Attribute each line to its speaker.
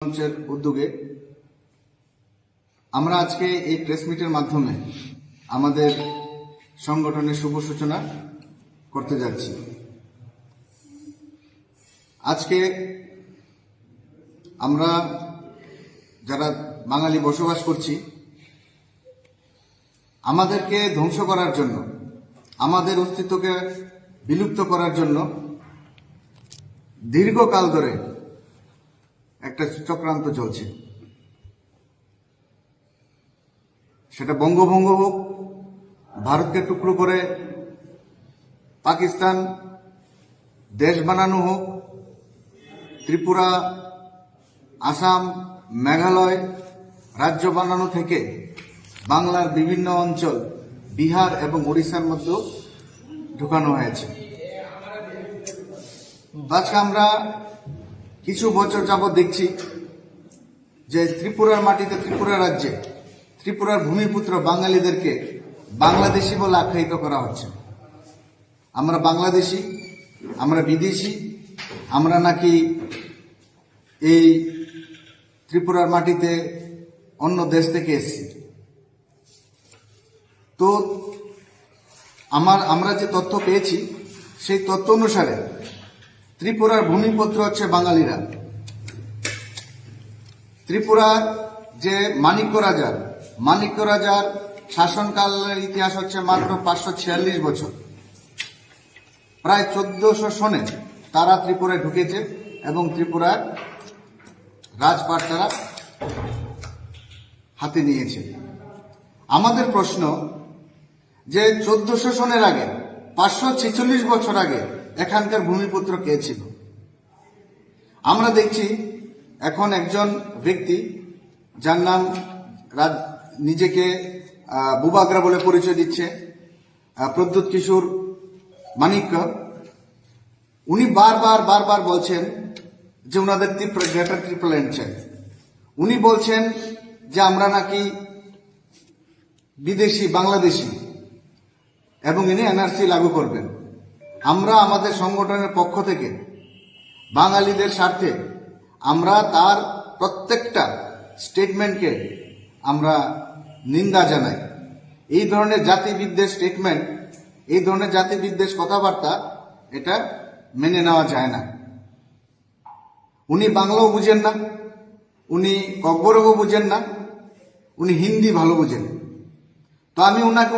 Speaker 1: মঞ্চের উদ্যোগে আমরা আজকে এই প্রেস মিটের মাধ্যমে আমাদের সংগঠনের শুভ সূচনা করতে যাচ্ছি। আজকে আমরা যারা বাঙালি বসবাস করছি, আমাদেরকে ধ্বংস করার জন্য, আমাদের অস্তিত্বকে বিলুপ্ত করার জন্য দীর্ঘকাল ধরে একটা চক্রান্ত চলছে। সেটা বঙ্গভঙ্গ হোক, ভারতকে টুকরো করে পাকিস্তান দেশ বানানো হোক, ত্রিপুরা, আসাম, মেঘালয় রাজ্য বানানো থেকে বাংলার বিভিন্ন অঞ্চল বিহার এবং ওড়িশার মধ্যে ঢুকানো হয়েছে। আজকে আমরা কিছু বছর যাবৎ দেখছি যে ত্রিপুরার মাটিতে, ত্রিপুরা রাজ্যে, ত্রিপুরার ভূমিপুত্র বাঙালিদেরকে বাংলাদেশি বলে আখ্যায়িত করা হচ্ছে। আমরা বাংলাদেশি, আমরা বিদেশি, আমরা নাকি এই ত্রিপুরার মাটিতে অন্য দেশ থেকে এসেছি। তো আমরা যে তথ্য পেয়েছি সেই তথ্য অনুসারে ত্রিপুরার ভূমিপুত্র হচ্ছে বাঙালিরা। ত্রিপুরার যে মাণিক্য রাজার শাসনকালের ইতিহাস হচ্ছে মাত্র 546 বছর। প্রায় 1400 সনে তারা ত্রিপুরায় ঢুকেছে এবং ত্রিপুরার রাজপাট তারা হাতে নিয়েছে। আমাদের প্রশ্ন যে 1400 সনের আগে, 546 বছর আগে এখানকার ভূমিপুত্র কে ছিল? আমরা দেখছি এখন একজন ব্যক্তি যার নাম নিজেকে বুবাগ্রা বলে পরিচয় দিচ্ছে, প্রদ্যুৎ কিশোর মানিক্য, উনি বারবার বলছেন যে ওনাদের গ্রেটার ত্রিপুরাল্যান্ড চাই। উনি বলছেন যে আমরা নাকি বিদেশি, বাংলাদেশি, এবং ইনি এনআরসি লাগু করবেন। আমরা আমাদের সংগঠনের পক্ষ থেকে বাঙালিদের স্বার্থে আমরা তার প্রত্যেকটা স্টেটমেন্টকে আমরা নিন্দা জানাই। এই ধরনের জাতিবিদ্বেষ স্টেটমেন্ট, এই ধরনের জাতিবিদ্বেষ কথাবার্তা, এটা মেনে নেওয়া যায় না। উনি বাংলাও বুঝেন না, উনি ককবরকও বুঝেন না, উনি হিন্দি ভালো বুঝেন। তো আমি ওনাকে